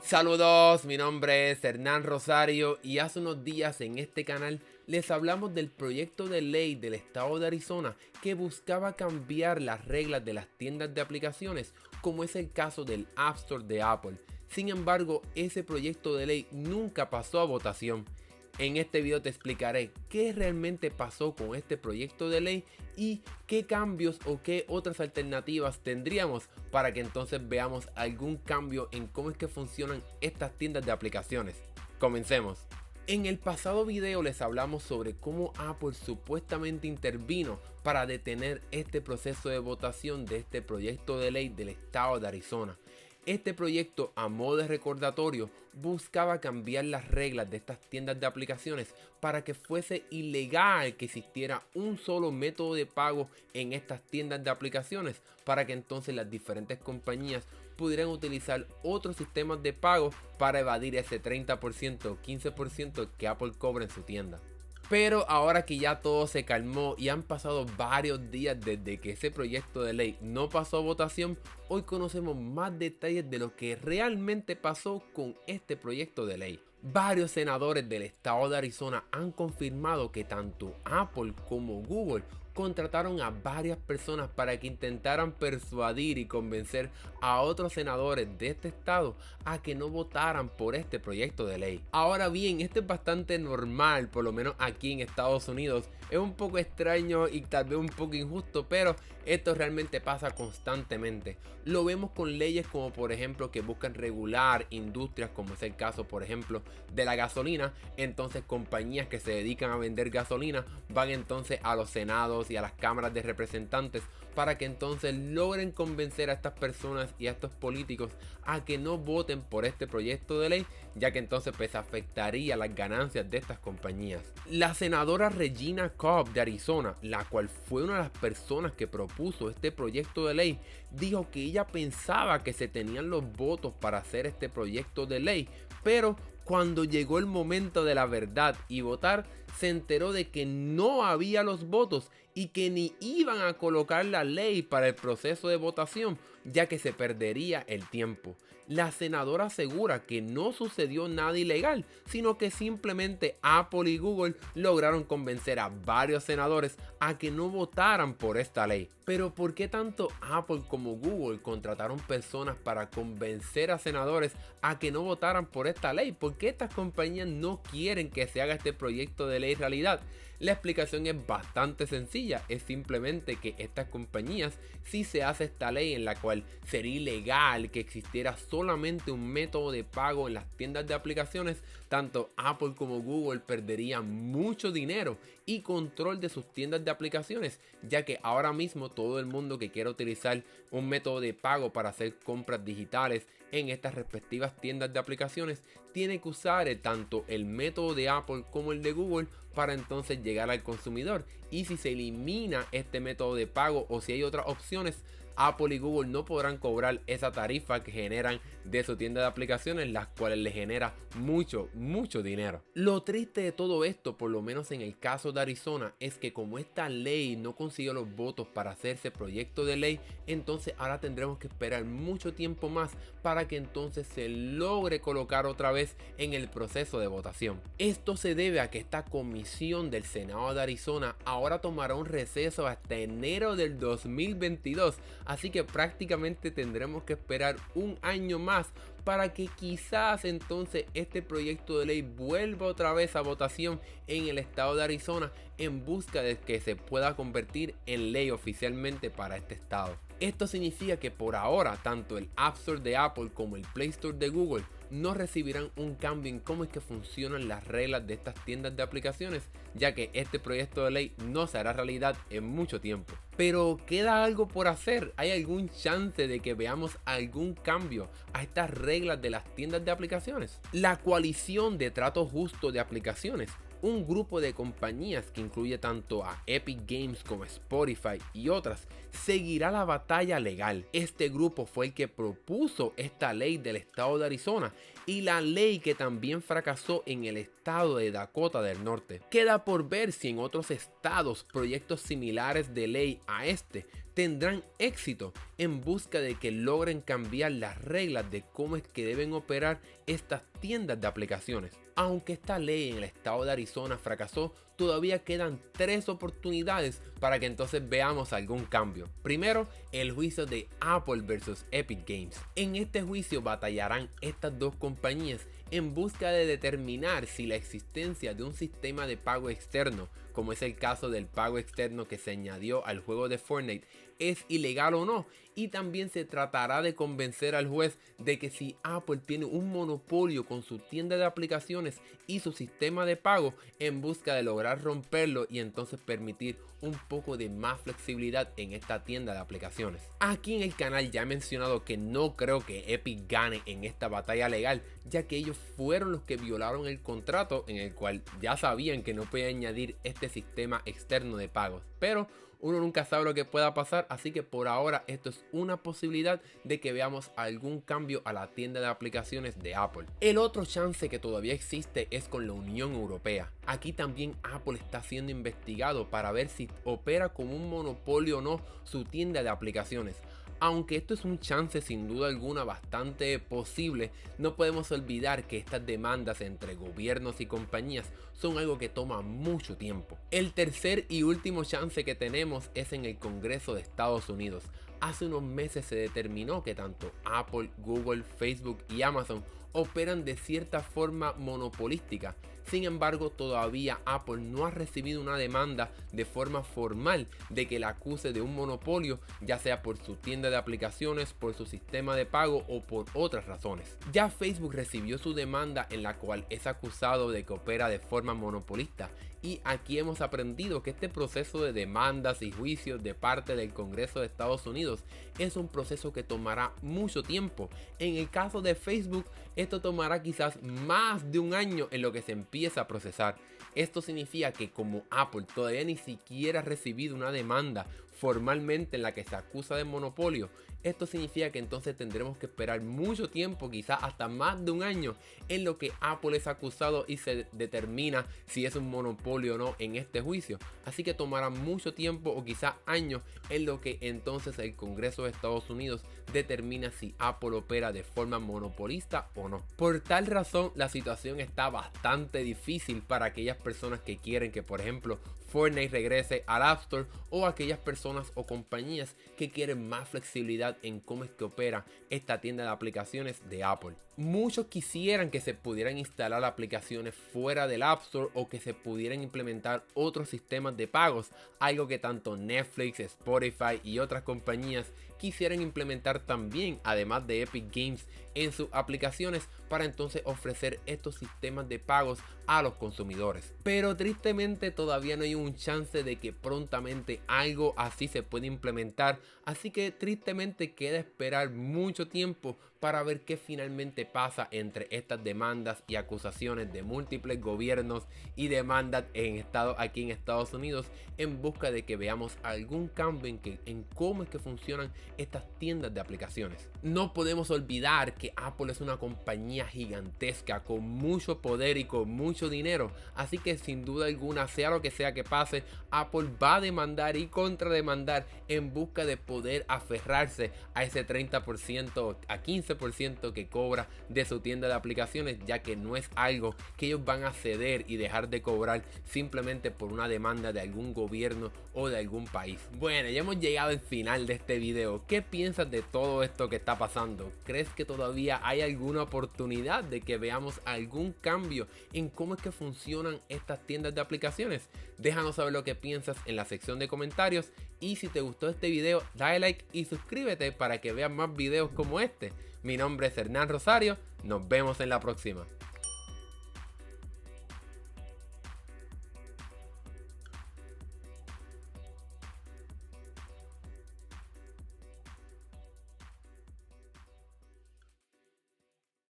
Saludos, mi nombre es Hernán Rosario y hace unos días en este canal les hablamos del proyecto de ley del estado de Arizona que buscaba cambiar las reglas de las tiendas de aplicaciones, como es el caso del App Store de Apple. Sin embargo, ese proyecto de ley nunca pasó a votación. En este video te explicaré qué realmente pasó con este proyecto de ley y qué cambios o qué otras alternativas tendríamos para que entonces veamos algún cambio en cómo es que funcionan estas tiendas de aplicaciones. Comencemos. En el pasado video les hablamos sobre cómo Apple supuestamente intervino para detener este proceso de votación de este proyecto de ley del estado de Arizona. Este proyecto, a modo de recordatorio, buscaba cambiar las reglas de estas tiendas de aplicaciones para que fuese ilegal que existiera un solo método de pago en estas tiendas de aplicaciones, para que entonces las diferentes compañías pudieran utilizar otros sistemas de pago para evadir ese 30% o 15% que Apple cobra en su tienda. Pero ahora que ya todo se calmó y han pasado varios días desde que ese proyecto de ley no pasó a votación, hoy conocemos más detalles de lo que realmente pasó con este proyecto de ley. Varios senadores del estado de Arizona han confirmado que tanto Apple como Google contrataron a varias personas para que intentaran persuadir y convencer a otros senadores de este estado a que no votaran por este proyecto de ley. Ahora bien, esto es bastante normal, por lo menos aquí en Estados Unidos. Es un poco extraño y tal vez un poco injusto, pero esto realmente pasa constantemente. Lo vemos con leyes como por ejemplo que buscan regular industrias, como es el caso por ejemplo de la gasolina. Entonces compañías que se dedican a vender gasolina van entonces a los senados y a las cámaras de representantes para que entonces logren convencer a estas personas y a estos políticos a que no voten por este proyecto de ley, ya que entonces pues afectaría las ganancias de estas compañías. La senadora Regina Cobb de Arizona, la cual fue una de las personas que propuso este proyecto de ley, dijo que ella pensaba que se tenían los votos para hacer este proyecto de ley, pero cuando llegó el momento de la verdad y votar, se enteró de que no había los votos y que ni iban a colocar la ley para el proceso de votación, ya que se perdería el tiempo. La senadora asegura que no sucedió nada ilegal, sino que simplemente Apple y Google lograron convencer a varios senadores a que no votaran por esta ley. Pero ¿por qué tanto Apple como Google contrataron personas para convencer a senadores a que no votaran por esta ley? ¿Por qué estas compañías no quieren que se haga este proyecto de ley realidad? La explicación es bastante sencilla, es simplemente que estas compañías, si se hace esta ley en la cual sería ilegal que existiera solamente un método de pago en las tiendas de aplicaciones, tanto Apple como Google perderían mucho dinero y control de sus tiendas de aplicaciones, ya que ahora mismo todo el mundo que quiera utilizar un método de pago para hacer compras digitales en estas respectivas tiendas de aplicaciones tiene que usar tanto el método de Apple como el de Google para entonces llegar al consumidor. Y si se elimina este método de pago o si hay otras opciones, Apple y Google no podrán cobrar esa tarifa que generan de su tienda de aplicaciones, las cuales les genera mucho dinero. Lo triste de todo esto, por lo menos en el caso de Arizona, es que como esta ley no consiguió los votos para hacerse proyecto de ley, entonces ahora tendremos que esperar mucho tiempo más para que entonces se logre colocar otra vez en el proceso de votación. Esto se debe a que esta comisión del Senado de Arizona ahora tomará un receso hasta enero del 2022. Así que prácticamente tendremos que esperar un año más para que quizás entonces este proyecto de ley vuelva otra vez a votación en el estado de Arizona en busca de que se pueda convertir en ley oficialmente para este estado. Esto significa que por ahora tanto el App Store de Apple como el Play Store de Google no recibirán un cambio en cómo es que funcionan las reglas de estas tiendas de aplicaciones, ya que este proyecto de ley no se hará realidad en mucho tiempo. Pero queda algo por hacer. ¿Hay algún chance de que veamos algún cambio a estas reglas de las tiendas de aplicaciones? La coalición de trato justo de aplicaciones, un grupo de compañías que incluye tanto a Epic Games como Spotify y otras, seguirá la batalla legal. Este grupo fue el que propuso esta ley del estado de Arizona y la ley que también fracasó en el estado de Dakota del Norte. Queda por ver si en otros estados proyectos similares de ley a este tendrán éxito en busca de que logren cambiar las reglas de cómo es que deben operar estas tiendas de aplicaciones. Aunque esta ley en el estado de Arizona fracasó, todavía quedan 3 oportunidades para que entonces veamos algún cambio. Primero, el juicio de Apple versus Epic Games. En este juicio batallarán estas dos compañías en busca de determinar si la existencia de un sistema de pago externo, como es el caso del pago externo que se añadió al juego de Fortnite, es ilegal o no. Y también se tratará de convencer al juez de que si Apple tiene un monopolio con su tienda de aplicaciones y su sistema de pago, en busca de lograr romperlo y entonces permitir un poco de más flexibilidad en esta tienda de aplicaciones. Aquí en el canal ya he mencionado que no creo que Epic gane en esta batalla legal, ya que ellos fueron los que violaron el contrato en el cual ya sabían que no podían añadir este sistema externo de pagos. Pero uno nunca sabe lo que pueda pasar, así que por ahora esto es una posibilidad de que veamos algún cambio a la tienda de aplicaciones de Apple. El otro chance que todavía existe es con la Unión Europea. Aquí también Apple está siendo investigado para ver si opera como un monopolio o no su tienda de aplicaciones. Aunque esto es un chance sin duda alguna bastante posible, no podemos olvidar que estas demandas entre gobiernos y compañías son algo que toma mucho tiempo. El tercer y último chance que tenemos es en el Congreso de Estados Unidos. Hace unos meses se determinó que tanto Apple, Google, Facebook y Amazon operan de cierta forma monopolística. Sin embargo, todavía Apple no ha recibido una demanda de forma formal de que la acuse de un monopolio, ya sea por su tienda de aplicaciones, por su sistema de pago o por otras razones. Ya Facebook recibió su demanda en la cual es acusado de que opera de forma monopolista. Y aquí hemos aprendido que este proceso de demandas y juicios de parte del Congreso de Estados Unidos es un proceso que tomará mucho tiempo. En el caso de Facebook, esto tomará quizás más de un año en lo que se empieza a procesar. Esto significa que como Apple todavía ni siquiera ha recibido una demanda formalmente en la que se acusa de monopolio, esto significa que entonces tendremos que esperar mucho tiempo, quizás hasta más de un año, en lo que Apple es acusado y se determina si es un monopolio o no en este juicio. Así que tomará mucho tiempo o quizás años en lo que entonces el Congreso de Estados Unidos determina si Apple opera de forma monopolista o no. Por tal razón, la situación está bastante difícil para aquellas personas que quieren que, por ejemplo, Fortnite regrese al App Store, o aquellas personas o compañías que quieren más flexibilidad en cómo es que opera esta tienda de aplicaciones de Apple. Muchos quisieran que se pudieran instalar aplicaciones fuera del App Store o que se pudieran implementar otros sistemas de pagos, algo que tanto Netflix, Spotify y otras compañías quisieran implementar también, además de Epic Games, en sus aplicaciones para entonces ofrecer estos sistemas de pagos a los consumidores. Pero tristemente todavía no hay un chance de que prontamente algo así se pueda implementar, así que tristemente queda esperar mucho tiempo para ver qué finalmente pasa entre estas demandas y acusaciones de múltiples gobiernos y demandas aquí en Estados Unidos, en busca de que veamos algún cambio en cómo es que funcionan estas tiendas de aplicaciones. No podemos olvidar que Apple es una compañía gigantesca con mucho poder y con mucho dinero, así que sin duda alguna, sea lo que sea que pase, Apple va a demandar y contrademandar en busca de poder aferrarse a ese 30% a 15% que cobra de su tienda de aplicaciones, ya que no es algo que ellos van a ceder y dejar de cobrar simplemente por una demanda de algún gobierno o de algún país. Bueno, ya hemos llegado al final de este video. ¿Qué piensas de todo esto que está pasando? ¿Crees que todavía hay alguna oportunidad de que veamos algún cambio en cómo es que funcionan estas tiendas de aplicaciones? Déjanos saber lo que piensas en la sección de comentarios, y si te gustó este video, dale like y suscríbete para que veas más videos como este. Mi nombre es Hernán Rosario, nos vemos en la próxima.